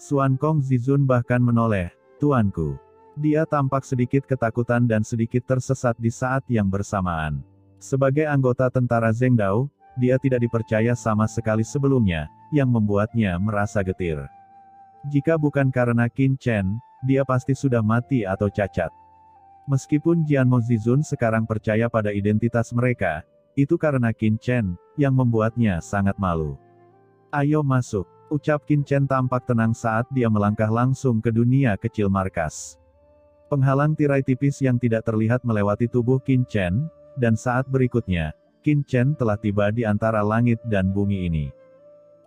Xuan Kong Zizun bahkan menoleh, "Tuanku." Dia tampak sedikit ketakutan dan sedikit tersesat di saat yang bersamaan. Sebagai anggota tentara Zheng Dao, dia tidak dipercaya sama sekali sebelumnya, yang membuatnya merasa getir. Jika bukan karena Qin Chen, dia pasti sudah mati atau cacat. Meskipun Jianmo Zizun sekarang percaya pada identitas mereka, itu karena Qin Chen, yang membuatnya sangat malu. "Ayo masuk," ucap Qin Chen tampak tenang saat dia melangkah langsung ke dunia kecil markas. Penghalang tirai tipis yang tidak terlihat melewati tubuh Qin Chen, dan saat berikutnya, Qin Chen telah tiba di antara langit dan bumi ini.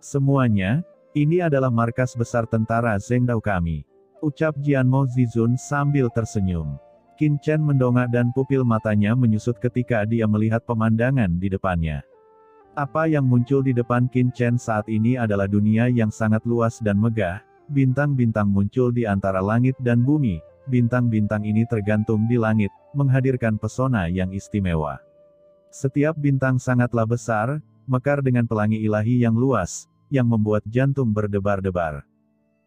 "Semuanya, ini adalah markas besar tentara Zheng Dao kami," ucap Jianmo Zizun sambil tersenyum. Qin Chen mendongak dan pupil matanya menyusut ketika dia melihat pemandangan di depannya. Apa yang muncul di depan Qin Chen saat ini adalah dunia yang sangat luas dan megah. Bintang-bintang muncul di antara langit dan bumi. Bintang-bintang ini tergantung di langit, menghadirkan pesona yang istimewa. Setiap bintang sangatlah besar, mekar dengan pelangi ilahi yang luas, yang membuat jantung berdebar-debar.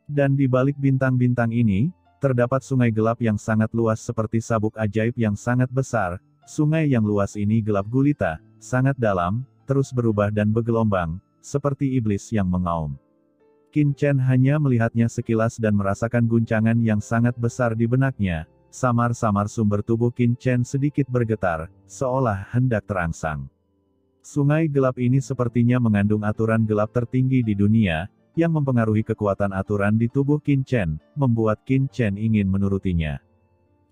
Dan di balik bintang-bintang ini, terdapat sungai gelap yang sangat luas seperti sabuk ajaib yang sangat besar. Sungai yang luas ini gelap gulita, sangat dalam, terus berubah dan bergelombang, seperti iblis yang mengaum. Qin Chen hanya melihatnya sekilas dan merasakan guncangan yang sangat besar di benaknya. Samar-samar sumber tubuh Qin Chen sedikit bergetar, seolah hendak terangsang. Sungai gelap ini sepertinya mengandung aturan gelap tertinggi di dunia, yang mempengaruhi kekuatan aturan di tubuh Qin Chen, membuat Qin Chen ingin menurutinya.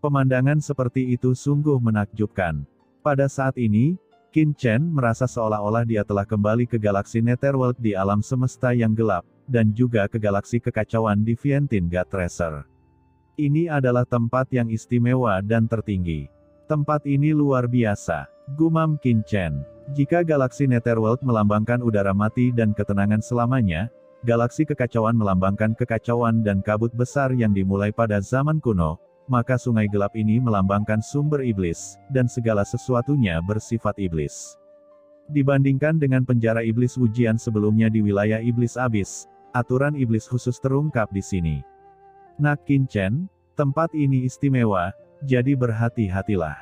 Pemandangan seperti itu sungguh menakjubkan. Pada saat ini, Qin Chen merasa seolah-olah dia telah kembali ke galaksi Netherworld di alam semesta yang gelap, dan juga ke galaksi kekacauan di Vientiane God Tracer. Ini adalah tempat yang istimewa dan tertinggi. Tempat ini luar biasa, gumam Qin Chen. Jika galaksi Netherworld melambangkan udara mati dan ketenangan selamanya, galaksi kekacauan melambangkan kekacauan dan kabut besar yang dimulai pada zaman kuno, maka sungai gelap ini melambangkan sumber iblis, dan segala sesuatunya bersifat iblis. Dibandingkan dengan penjara iblis ujian sebelumnya di wilayah iblis abis, aturan iblis khusus terungkap di sini. "Nak Qin Chen, tempat ini istimewa, jadi berhati-hatilah,"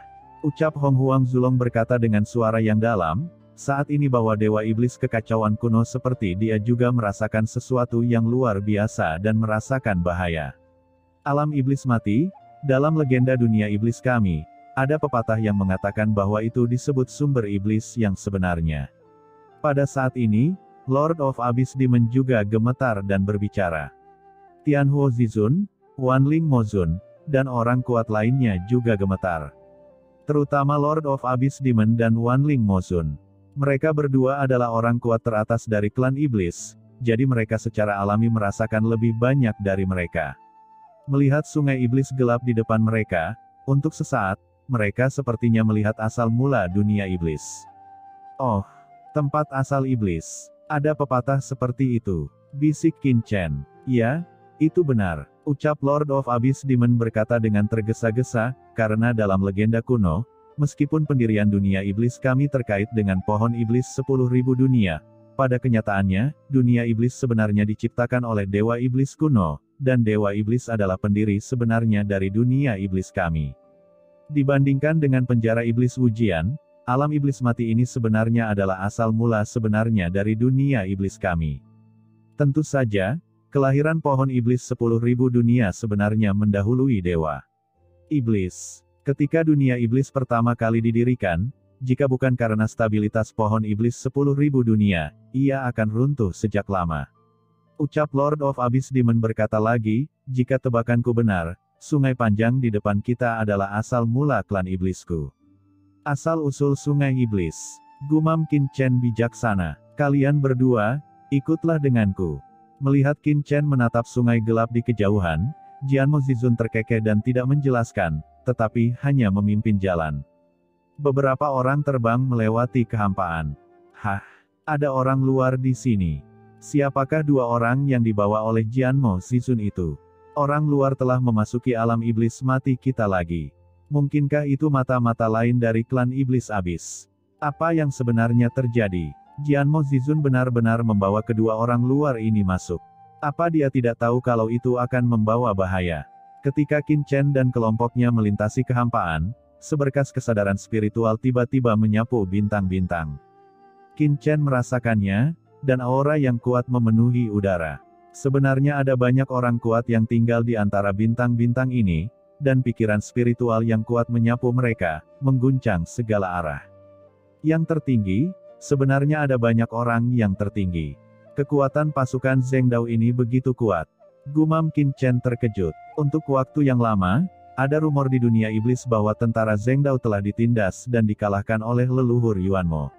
ucap Hong Huang Zulong berkata dengan suara yang dalam. Saat ini bahwa dewa iblis kekacauan kuno seperti dia juga merasakan sesuatu yang luar biasa dan merasakan bahaya. Alam iblis mati, dalam legenda dunia iblis kami, ada pepatah yang mengatakan bahwa itu disebut sumber iblis yang sebenarnya. Pada saat ini, Lord of Abyss Demon juga gemetar dan berbicara. Tianhuo Zizun, Wanling Mozun, dan orang kuat lainnya juga gemetar. Terutama Lord of Abyss Demon dan Wanling Mozun. Mereka berdua adalah orang kuat teratas dari klan iblis, jadi mereka secara alami merasakan lebih banyak dari mereka. Melihat sungai iblis gelap di depan mereka, untuk sesaat, mereka sepertinya melihat asal mula dunia iblis. "Oh, tempat asal iblis. Ada pepatah seperti itu," bisik Qin Chen. "Ya, itu benar," ucap Lord of Abyss Demon berkata dengan tergesa-gesa, karena dalam legenda kuno, meskipun pendirian dunia iblis kami terkait dengan pohon iblis 10.000 dunia, pada kenyataannya, dunia iblis sebenarnya diciptakan oleh dewa iblis kuno, dan dewa iblis adalah pendiri sebenarnya dari dunia iblis kami. Dibandingkan dengan penjara iblis ujian, alam iblis mati ini sebenarnya adalah asal mula sebenarnya dari dunia iblis kami. Tentu saja, kelahiran pohon iblis 10.000 dunia sebenarnya mendahului dewa iblis. Ketika dunia iblis pertama kali didirikan, jika bukan karena stabilitas pohon iblis 10.000 dunia, ia akan runtuh sejak lama. Ucap Lord of Abyss Demon berkata lagi, "Jika tebakanku benar, sungai panjang di depan kita adalah asal mula klan iblisku." Asal-usul sungai iblis. Gumam Qin Chen bijaksana. "Kalian berdua, ikutlah denganku." Melihat Qin Chen menatap sungai gelap di kejauhan, Jianmo Zizun terkekeh dan tidak menjelaskan, tetapi hanya memimpin jalan. Beberapa orang terbang melewati kehampaan. "Hah, ada orang luar di sini. Siapakah dua orang yang dibawa oleh Jianmo Zizun itu? Orang luar telah memasuki alam iblis mati kita lagi. Mungkinkah itu mata-mata lain dari klan iblis abis? Apa yang sebenarnya terjadi?" Jianmo Zizun benar-benar membawa kedua orang luar ini masuk. Apa dia tidak tahu kalau itu akan membawa bahaya? Ketika Qin Chen dan kelompoknya melintasi kehampaan, seberkas kesadaran spiritual tiba-tiba menyapu bintang-bintang. Qin Chen merasakannya, dan aura yang kuat memenuhi udara. Sebenarnya ada banyak orang kuat yang tinggal di antara bintang-bintang ini, dan pikiran spiritual yang kuat menyapu mereka, mengguncang segala arah. Yang tertinggi, sebenarnya ada banyak orang yang tertinggi. Kekuatan pasukan Zheng Dao ini begitu kuat. Gumam Qin Chen terkejut. Untuk waktu yang lama, ada rumor di dunia iblis bahwa tentara Zheng Dao telah ditindas dan dikalahkan oleh leluhur Yuan Mo.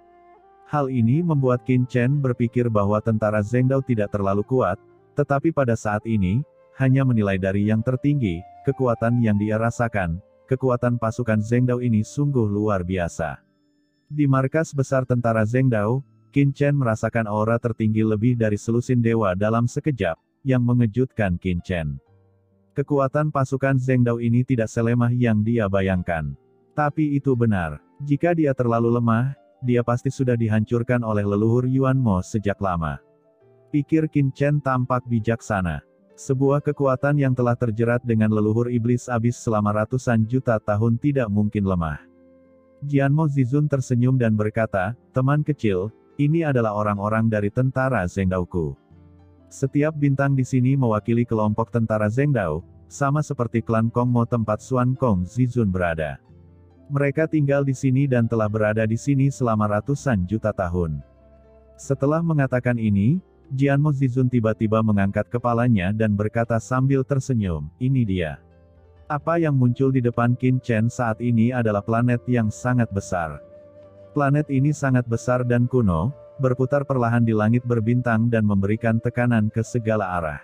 Hal ini membuat Qin Chen berpikir bahwa tentara Zheng Dao tidak terlalu kuat, tetapi pada saat ini, hanya menilai dari yang tertinggi, kekuatan yang dia rasakan, kekuatan pasukan Zheng Dao ini sungguh luar biasa. Di markas besar tentara Zheng Dao, Qin Chen merasakan aura tertinggi lebih dari selusin dewa dalam sekejap, yang mengejutkan Qin Chen. Kekuatan pasukan Zheng Dao ini tidak selemah yang dia bayangkan. Tapi itu benar, jika dia terlalu lemah, dia pasti sudah dihancurkan oleh leluhur Yuan Mo sejak lama. Pikir Qin Chen tampak bijaksana. Sebuah kekuatan yang telah terjerat dengan leluhur iblis abis selama ratusan juta tahun tidak mungkin lemah. Jianmo Zizun tersenyum dan berkata, "Teman kecil, ini adalah orang-orang dari tentara Zheng Dao-ku. Setiap bintang di sini mewakili kelompok tentara Zheng Dao, sama seperti klan Kong Mo tempat Xuan Kong Zizun berada. Mereka tinggal di sini dan telah berada di sini selama ratusan juta tahun." Setelah mengatakan ini, Jianmo Zizun tiba-tiba mengangkat kepalanya dan berkata sambil tersenyum, "Ini dia." Apa yang muncul di depan Qin Chen saat ini adalah planet yang sangat besar. Planet ini sangat besar dan kuno, berputar perlahan di langit berbintang dan memberikan tekanan ke segala arah.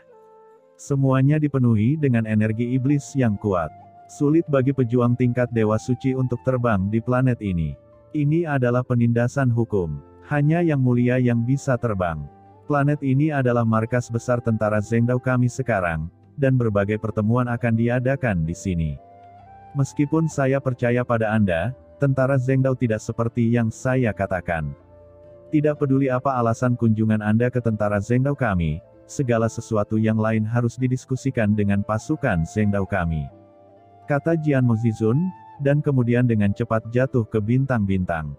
Semuanya dipenuhi dengan energi iblis yang kuat. Sulit bagi pejuang tingkat dewa suci untuk terbang di planet ini. Ini adalah penindasan hukum. Hanya yang mulia yang bisa terbang. Planet ini adalah markas besar tentara Zheng Dao kami sekarang, dan berbagai pertemuan akan diadakan di sini. Meskipun saya percaya pada Anda, tentara Zheng Dao tidak seperti yang saya katakan. Tidak peduli apa alasan kunjungan Anda ke tentara Zheng Dao kami, segala sesuatu yang lain harus didiskusikan dengan pasukan Zheng Dao kami. Kata Jianmo Zizun, dan kemudian dengan cepat jatuh ke bintang-bintang.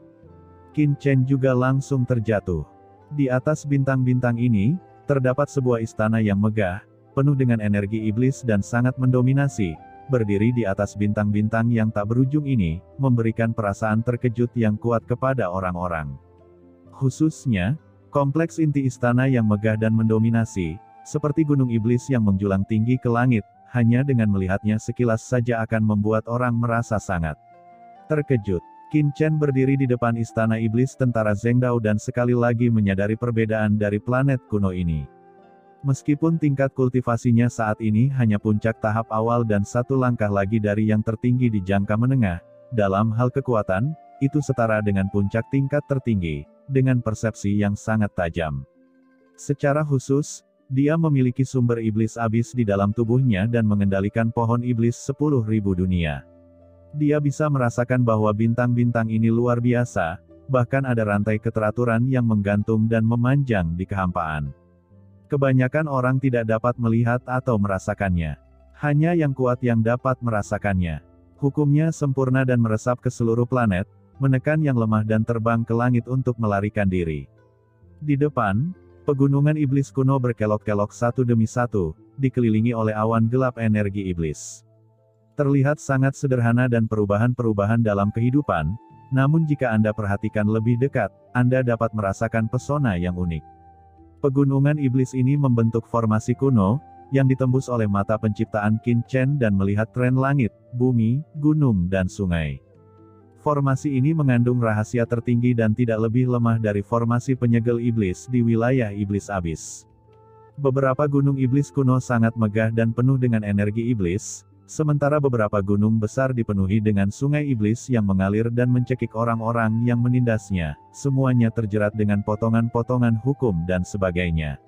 Qin Chen juga langsung terjatuh. Di atas bintang-bintang ini, terdapat sebuah istana yang megah, penuh dengan energi iblis dan sangat mendominasi, berdiri di atas bintang-bintang yang tak berujung ini, memberikan perasaan terkejut yang kuat kepada orang-orang. Khususnya, kompleks inti istana yang megah dan mendominasi, seperti gunung iblis yang menjulang tinggi ke langit, hanya dengan melihatnya sekilas saja akan membuat orang merasa sangat terkejut. Qin Chen berdiri di depan istana iblis tentara Zheng Dao dan sekali lagi menyadari perbedaan dari planet kuno ini. Meskipun tingkat kultivasinya saat ini hanya puncak tahap awal dan satu langkah lagi dari yang tertinggi di jangka menengah, dalam hal kekuatan, itu setara dengan puncak tingkat tertinggi, dengan persepsi yang sangat tajam. Secara khusus, dia memiliki sumber iblis abis di dalam tubuhnya dan mengendalikan pohon iblis 10.000 dunia. Dia bisa merasakan bahwa bintang-bintang ini luar biasa, bahkan ada rantai keteraturan yang menggantung dan memanjang di kehampaan. Kebanyakan orang tidak dapat melihat atau merasakannya. Hanya yang kuat yang dapat merasakannya. Hukumnya sempurna dan meresap ke seluruh planet, menekan yang lemah dan terbang ke langit untuk melarikan diri. Di depan, pegunungan iblis kuno berkelok-kelok satu demi satu, dikelilingi oleh awan gelap energi iblis. Terlihat sangat sederhana dan perubahan-perubahan dalam kehidupan, namun jika Anda perhatikan lebih dekat, Anda dapat merasakan pesona yang unik. Pegunungan iblis ini membentuk formasi kuno, yang ditembus oleh mata penciptaan Qin Chen dan melihat tren langit, bumi, gunung dan sungai. Formasi ini mengandung rahasia tertinggi dan tidak lebih lemah dari formasi penyegel iblis di wilayah iblis abis. Beberapa gunung iblis kuno sangat megah dan penuh dengan energi iblis, sementara beberapa gunung besar dipenuhi dengan sungai iblis yang mengalir dan mencekik orang-orang yang menindasnya, semuanya terjerat dengan potongan-potongan hukum dan sebagainya.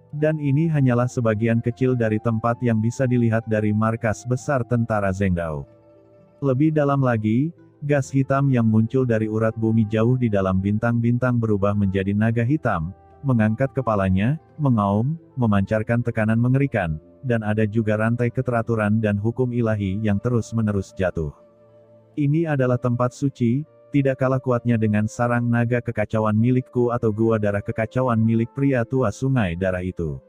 Dan ini hanyalah sebagian kecil dari tempat yang bisa dilihat dari markas besar tentara Zheng Dao. Lebih dalam lagi, gas hitam yang muncul dari urat bumi jauh di dalam bintang-bintang berubah menjadi naga hitam, mengangkat kepalanya, mengaum, memancarkan tekanan mengerikan, dan ada juga rantai keteraturan dan hukum ilahi yang terus-menerus jatuh. Ini adalah tempat suci, tidak kalah kuatnya dengan sarang naga kekacauan milikku atau gua darah kekacauan milik pria tua sungai darah itu.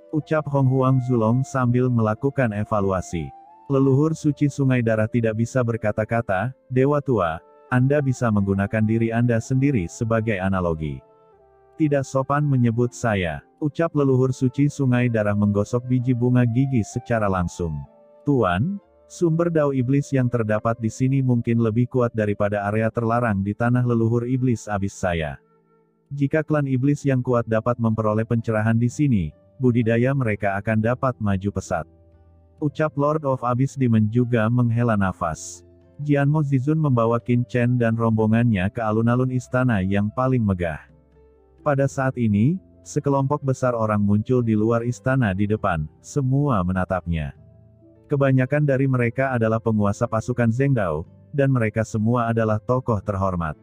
Ucap Hong Huang Zulong sambil melakukan evaluasi. Leluhur suci sungai darah tidak bisa berkata-kata, Dewa Tua, Anda bisa menggunakan diri Anda sendiri sebagai analogi. Tidak sopan menyebut saya, ucap leluhur suci sungai darah menggosok biji bunga gigi secara langsung. Tuan, sumber dao iblis yang terdapat di sini mungkin lebih kuat daripada area terlarang di tanah leluhur iblis abis saya. Jika klan iblis yang kuat dapat memperoleh pencerahan di sini, budidaya mereka akan dapat maju pesat. Ucap Lord of Abyss Demon juga menghela nafas. Jianmo Zizun membawa Qin Chen dan rombongannya ke alun-alun istana yang paling megah. Pada saat ini, sekelompok besar orang muncul di luar istana di depan, semua menatapnya. Kebanyakan dari mereka adalah penguasa pasukan Zhengdao, dan mereka semua adalah tokoh terhormat.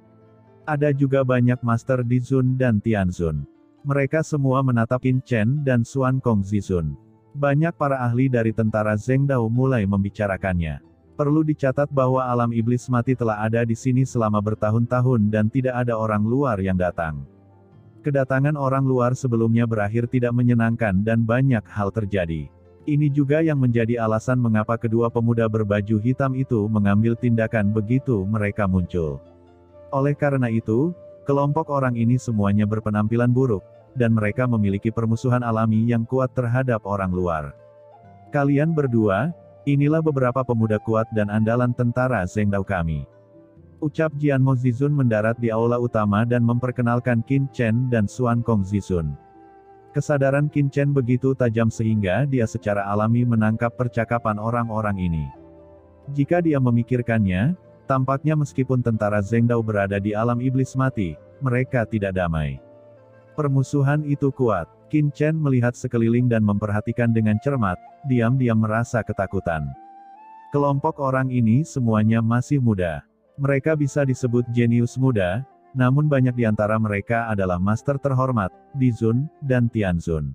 Ada juga banyak Master Dizun dan Tianzun. Mereka semua menatap Qin Chen dan Xuan Kong Zizun. Banyak para ahli dari tentara Zhengdao mulai membicarakannya. Perlu dicatat bahwa alam iblis mati telah ada di sini selama bertahun-tahun dan tidak ada orang luar yang datang. Kedatangan orang luar sebelumnya berakhir tidak menyenangkan dan banyak hal terjadi. Ini juga yang menjadi alasan mengapa kedua pemuda berbaju hitam itu mengambil tindakan begitu mereka muncul. Oleh karena itu, kelompok orang ini semuanya berpenampilan buruk, dan mereka memiliki permusuhan alami yang kuat terhadap orang luar. Kalian berdua, inilah beberapa pemuda kuat dan andalan tentara Zhengdao kami. Ucap Jianmo Zizun mendarat di aula utama dan memperkenalkan Qin Chen dan Xuan Kong Zizun. Kesadaran Qin Chen begitu tajam sehingga dia secara alami menangkap percakapan orang-orang ini. Jika dia memikirkannya, tampaknya meskipun tentara Zhengdao berada di alam iblis mati, mereka tidak damai. Permusuhan itu kuat. Qin Chen melihat sekeliling dan memperhatikan dengan cermat, diam-diam merasa ketakutan. Kelompok orang ini semuanya masih muda. Mereka bisa disebut jenius muda, namun banyak di antara mereka adalah master terhormat, Dizun, dan Tianzun.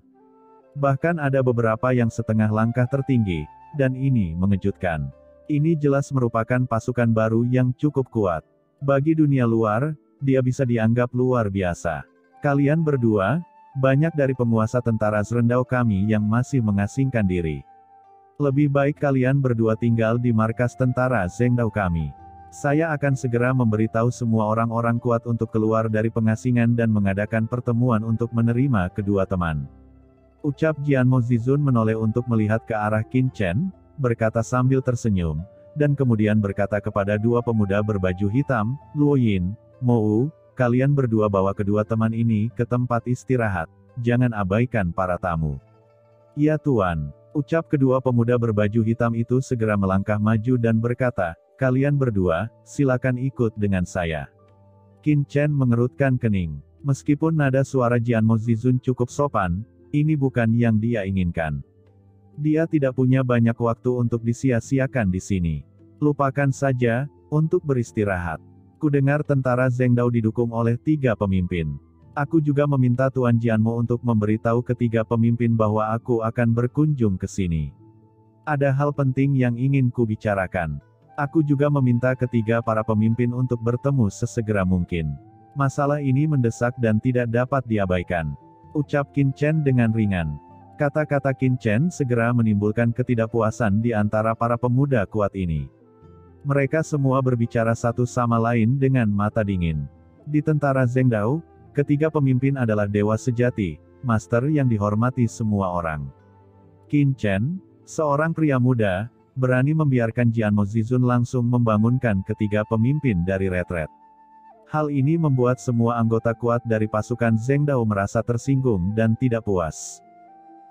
Bahkan ada beberapa yang setengah langkah tertinggi, dan ini mengejutkan. Ini jelas merupakan pasukan baru yang cukup kuat. Bagi dunia luar, dia bisa dianggap luar biasa. Kalian berdua, banyak dari penguasa tentara Zhengdao kami yang masih mengasingkan diri. Lebih baik kalian berdua tinggal di markas tentara Zhengdao kami. Saya akan segera memberitahu semua orang-orang kuat untuk keluar dari pengasingan dan mengadakan pertemuan untuk menerima kedua teman. Ucap Jianmo Zizun menoleh untuk melihat ke arah Qin Chen, berkata sambil tersenyum, dan kemudian berkata kepada dua pemuda berbaju hitam, Luo Yin, Mo Wu, kalian berdua bawa kedua teman ini ke tempat istirahat, jangan abaikan para tamu. Ya Tuan, ucap kedua pemuda berbaju hitam itu segera melangkah maju dan berkata, kalian berdua, silakan ikut dengan saya. Qin Chen mengerutkan kening. Meskipun nada suara Jianmo Zizun cukup sopan, ini bukan yang dia inginkan. Dia tidak punya banyak waktu untuk disia-siakan di sini. Lupakan saja, untuk beristirahat. Kudengar tentara Zhengdao didukung oleh 3 pemimpin. Aku juga meminta Tuan Jianmo untuk memberitahu ketiga pemimpin bahwa aku akan berkunjung ke sini. Ada hal penting yang ingin ku bicarakan. Aku juga meminta ketiga para pemimpin untuk bertemu sesegera mungkin. Masalah ini mendesak dan tidak dapat diabaikan. Ucap Qin Chen dengan ringan. Kata-kata Qin Chen segera menimbulkan ketidakpuasan di antara para pemuda kuat ini. Mereka semua berbicara satu sama lain dengan mata dingin. Di tentara Zhengdao, ketiga pemimpin adalah dewa sejati, master yang dihormati semua orang. Qin Chen, seorang pria muda, berani membiarkan Jianmo Zizun langsung membangunkan ketiga pemimpin dari retret. Hal ini membuat semua anggota kuat dari pasukan Zhengdao merasa tersinggung dan tidak puas.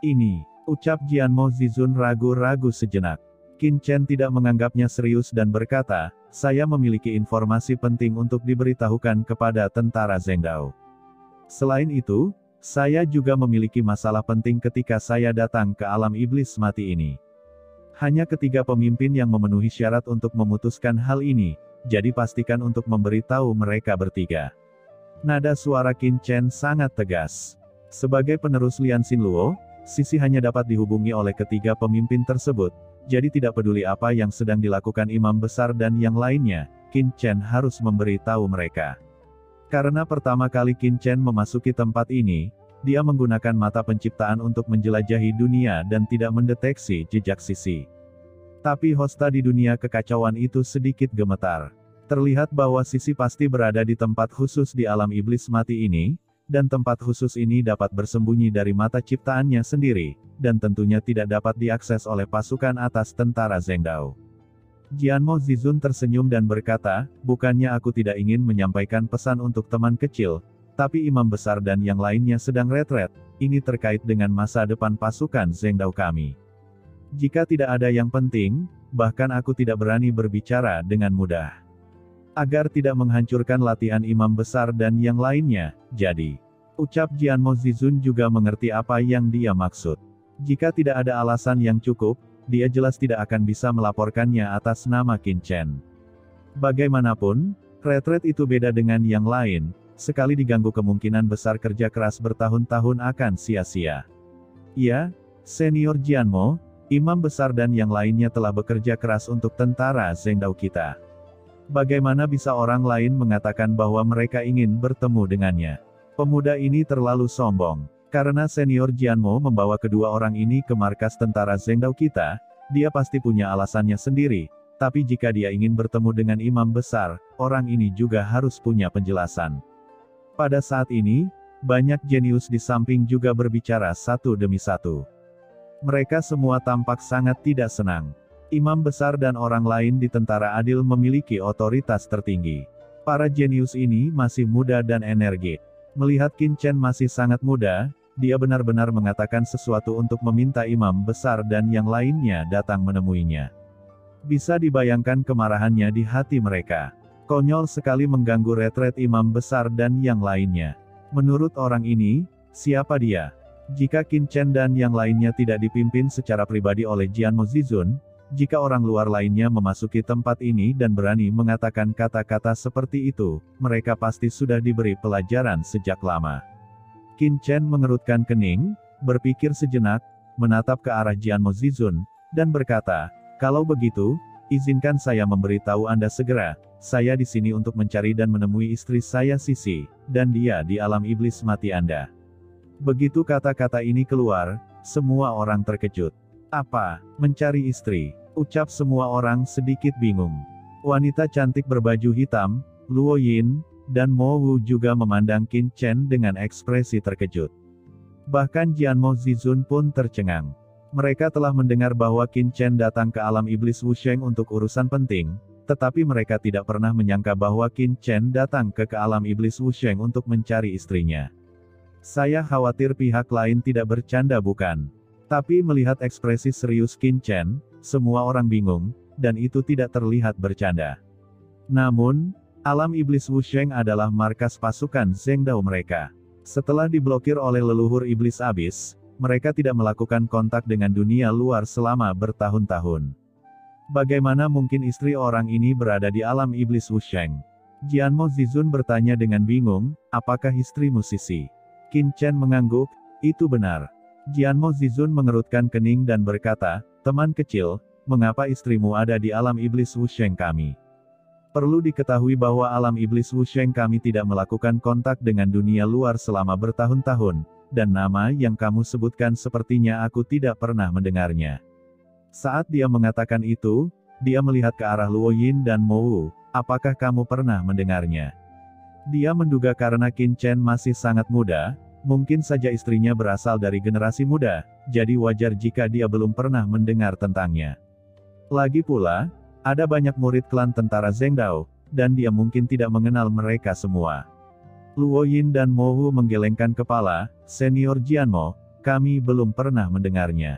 Ini, ucap Jianmo Zizun ragu-ragu sejenak. Qin Chen tidak menganggapnya serius dan berkata, saya memiliki informasi penting untuk diberitahukan kepada tentara Zhengdao. Selain itu, saya juga memiliki masalah penting ketika saya datang ke alam iblis mati ini. Hanya ketiga pemimpin yang memenuhi syarat untuk memutuskan hal ini, jadi pastikan untuk memberitahu mereka bertiga. Nada suara Qin Chen sangat tegas. Sebagai penerus Lian Xinluo, Sisi hanya dapat dihubungi oleh ketiga pemimpin tersebut, jadi tidak peduli apa yang sedang dilakukan imam besar dan yang lainnya, Qin Chen harus memberitahu mereka. Karena pertama kali Qin Chen memasuki tempat ini, dia menggunakan mata penciptaan untuk menjelajahi dunia dan tidak mendeteksi jejak Sisi. Tapi hosta di dunia kekacauan itu sedikit gemetar. Terlihat bahwa Sisi pasti berada di tempat khusus di alam iblis mati ini, dan tempat khusus ini dapat bersembunyi dari mata ciptaannya sendiri, dan tentunya tidak dapat diakses oleh pasukan atas tentara Zhengdao. Jianmo Zizun tersenyum dan berkata, bukannya aku tidak ingin menyampaikan pesan untuk teman kecil, tapi imam besar dan yang lainnya sedang retret, ini terkait dengan masa depan pasukan Zhengdao kami. Jika tidak ada yang penting, bahkan aku tidak berani berbicara dengan mudah. Agar tidak menghancurkan latihan imam besar dan yang lainnya, jadi. Ucap Jianmo Zizun juga mengerti apa yang dia maksud. Jika tidak ada alasan yang cukup, dia jelas tidak akan bisa melaporkannya atas nama Qin Chen. Bagaimanapun, retret itu beda dengan yang lain, sekali diganggu kemungkinan besar kerja keras bertahun-tahun akan sia-sia. Ya, Senior Jianmo, imam besar dan yang lainnya telah bekerja keras untuk tentara Zhengdao kita. Bagaimana bisa orang lain mengatakan bahwa mereka ingin bertemu dengannya? Pemuda ini terlalu sombong. Karena Senior Jianmo membawa kedua orang ini ke markas tentara Zhengdao kita, dia pasti punya alasannya sendiri. Tapi jika dia ingin bertemu dengan imam besar, orang ini juga harus punya penjelasan. Pada saat ini, banyak jenius di samping juga berbicara satu demi satu. Mereka semua tampak sangat tidak senang. Imam besar dan orang lain di tentara adil memiliki otoritas tertinggi. Para jenius ini masih muda dan energik. Melihat Qin Chen masih sangat muda, dia benar-benar mengatakan sesuatu untuk meminta imam besar dan yang lainnya datang menemuinya. Bisa dibayangkan kemarahannya di hati mereka. Konyol sekali mengganggu retret imam besar dan yang lainnya. Menurut orang ini, siapa dia? Jika Qin Chen dan yang lainnya tidak dipimpin secara pribadi oleh Jianmo Zizun, jika orang luar lainnya memasuki tempat ini dan berani mengatakan kata-kata seperti itu, mereka pasti sudah diberi pelajaran sejak lama. Qin Chen mengerutkan kening, berpikir sejenak, menatap ke arah Jianmo Zizun, dan berkata, kalau begitu, izinkan saya memberitahu Anda segera, saya di sini untuk mencari dan menemui istri saya Sisi, dan dia di alam iblis mati Anda. Begitu kata-kata ini keluar, semua orang terkejut. Apa, mencari istri? Ucap semua orang sedikit bingung. Wanita cantik berbaju hitam, Luo Yin, dan Mo Wu juga memandang Qin Chen dengan ekspresi terkejut. Bahkan Jianmo Zizun pun tercengang. Mereka telah mendengar bahwa Qin Chen datang ke alam iblis Wusheng untuk urusan penting, tetapi mereka tidak pernah menyangka bahwa Qin Chen datang ke alam iblis Wusheng untuk mencari istrinya. Saya khawatir pihak lain tidak bercanda bukan? Tapi melihat ekspresi serius Qin Chen, semua orang bingung, dan itu tidak terlihat bercanda. Namun, alam iblis Wusheng adalah markas pasukan Zhengdao mereka. Setelah diblokir oleh leluhur iblis abis, mereka tidak melakukan kontak dengan dunia luar selama bertahun-tahun. Bagaimana mungkin istri orang ini berada di alam iblis Wusheng? Jianmo Zizun bertanya dengan bingung, apakah istrimu Sisi? Qin Chen mengangguk, itu benar. Jianmo Zizun mengerutkan kening dan berkata, teman kecil, mengapa istrimu ada di alam iblis Wusheng kami? Perlu diketahui bahwa alam iblis Wusheng kami tidak melakukan kontak dengan dunia luar selama bertahun-tahun, dan nama yang kamu sebutkan sepertinya aku tidak pernah mendengarnya. Saat dia mengatakan itu, dia melihat ke arah Luo Yin dan Mo Wu, apakah kamu pernah mendengarnya? Dia menduga karena Qin Chen masih sangat muda, mungkin saja istrinya berasal dari generasi muda, jadi wajar jika dia belum pernah mendengar tentangnya. Lagi pula, ada banyak murid klan tentara Zhengdao, dan dia mungkin tidak mengenal mereka semua. Luo Yin dan Mo Wu menggelengkan kepala, Senior Jianmo, kami belum pernah mendengarnya.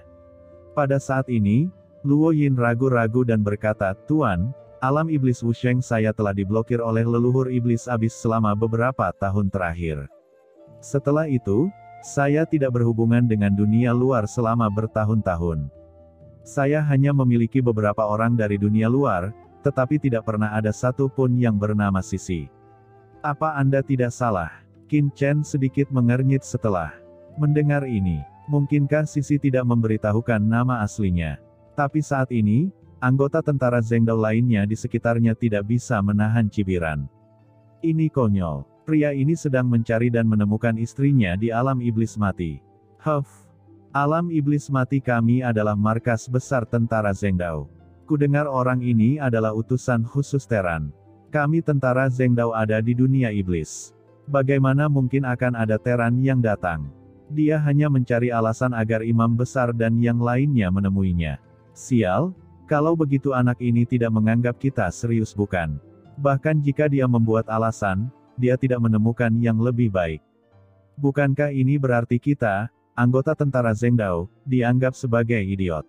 Pada saat ini, Luo Yin ragu-ragu dan berkata, Tuan, alam iblis Wusheng saya telah diblokir oleh leluhur iblis abis selama beberapa tahun terakhir. Setelah itu, saya tidak berhubungan dengan dunia luar selama bertahun-tahun. Saya hanya memiliki beberapa orang dari dunia luar, tetapi tidak pernah ada satu pun yang bernama Sisi. Apa Anda tidak salah? Qin Chen sedikit mengernyit setelah Mendengar ini, mungkinkah Sisi tidak memberitahukan nama aslinya? Tapi saat ini, anggota tentara Zhengdao lainnya di sekitarnya tidak bisa menahan cibiran. Ini konyol. Pria ini sedang mencari dan menemukan istrinya di alam iblis mati. Alam iblis mati kami adalah markas besar tentara Zhengdao. Kudengar orang ini adalah utusan khusus Teran. Kami tentara Zhengdao ada di dunia iblis. Bagaimana mungkin akan ada Teran yang datang? Dia hanya mencari alasan agar imam besar dan yang lainnya menemuinya. Sial, kalau begitu anak ini tidak menganggap kita serius bukan? Bahkan jika dia membuat alasan, dia tidak menemukan yang lebih baik. Bukankah ini berarti kita, anggota tentara Zhengdao, dianggap sebagai idiot?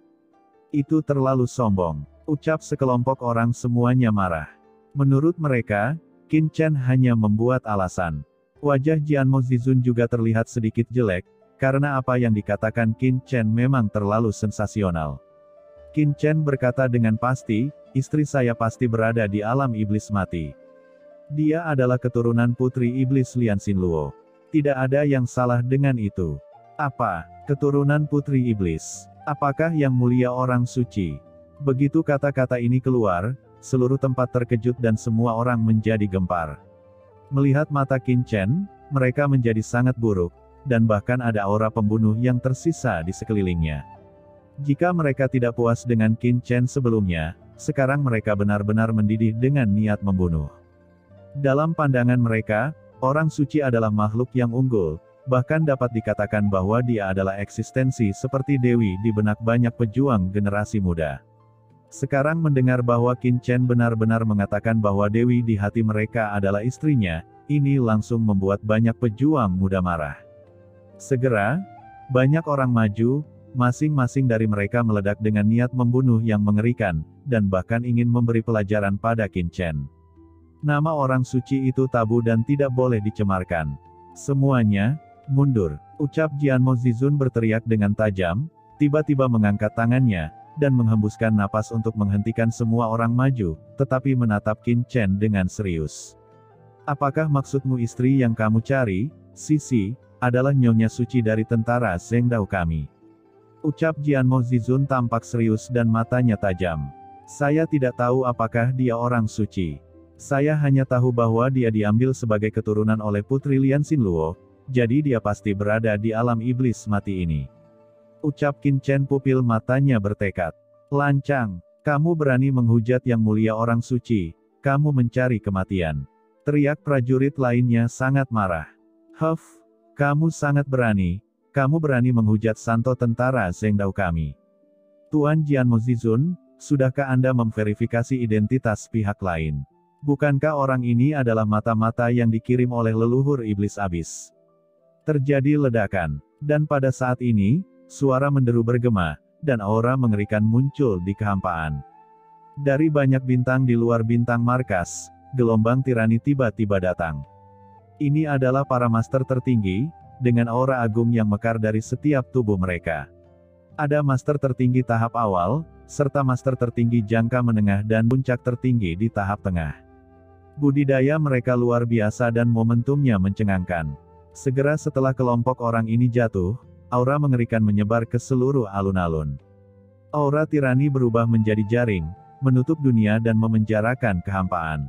Itu terlalu sombong, ucap sekelompok orang semuanya marah. Menurut mereka, Qin Chen hanya membuat alasan. Wajah Jianmo Zizun juga terlihat sedikit jelek, karena apa yang dikatakan Qin Chen memang terlalu sensasional. Qin Chen berkata dengan pasti, istri saya pasti berada di alam iblis mati. Dia adalah keturunan putri iblis Lian Xinluo. Tidak ada yang salah dengan itu. Apa? Keturunan putri iblis? Apakah yang mulia orang suci? Begitu kata-kata ini keluar, seluruh tempat terkejut dan semua orang menjadi gempar. Melihat mata Qin Chen, mereka menjadi sangat buruk, dan bahkan ada aura pembunuh yang tersisa di sekelilingnya. Jika mereka tidak puas dengan Qin Chen sebelumnya, sekarang mereka benar-benar mendidih dengan niat membunuh. Dalam pandangan mereka, orang suci adalah makhluk yang unggul, bahkan dapat dikatakan bahwa dia adalah eksistensi seperti dewi di benak banyak pejuang generasi muda. Sekarang mendengar bahwa Qin Chen benar-benar mengatakan bahwa dewi di hati mereka adalah istrinya, ini langsung membuat banyak pejuang muda marah. Segera, banyak orang maju, masing-masing dari mereka meledak dengan niat membunuh yang mengerikan, dan bahkan ingin memberi pelajaran pada Qin Chen. Nama orang suci itu tabu dan tidak boleh dicemarkan. Semuanya, mundur, ucap Jianmo Zizun berteriak dengan tajam, tiba-tiba mengangkat tangannya, dan menghembuskan napas untuk menghentikan semua orang maju, tetapi menatap Qin Chen dengan serius. Apakah maksudmu istri yang kamu cari, Sisi, adalah nyonya suci dari tentara Zhengdao kami? Ucap Jianmo Zizun tampak serius dan matanya tajam. Saya tidak tahu apakah dia orang suci. Saya hanya tahu bahwa dia diambil sebagai keturunan oleh putri Lian Xinluo, jadi dia pasti berada di alam iblis mati ini. Ucap Qin Chen, pupil matanya bertekad. Lancang, kamu berani menghujat yang mulia orang suci, kamu mencari kematian. Teriak prajurit lainnya sangat marah. Kamu sangat berani, kamu berani menghujat santo tentara Zhengdao kami. Tuan Jianmo Zizun, sudahkah Anda memverifikasi identitas pihak lain? Bukankah orang ini adalah mata-mata yang dikirim oleh leluhur iblis abis? Terjadi ledakan, dan pada saat ini, suara menderu bergema, dan aura mengerikan muncul di kehampaan. Dari banyak bintang di luar bintang markas, gelombang tirani tiba-tiba datang. Ini adalah para master tertinggi, dengan aura agung yang mekar dari setiap tubuh mereka. Ada master tertinggi tahap awal, serta master tertinggi jangka menengah dan puncak tertinggi di tahap tengah. Budidaya mereka luar biasa dan momentumnya mencengangkan. Segera setelah kelompok orang ini jatuh, aura mengerikan menyebar ke seluruh alun-alun. Aura tirani berubah menjadi jaring, menutup dunia dan memenjarakan kehampaan.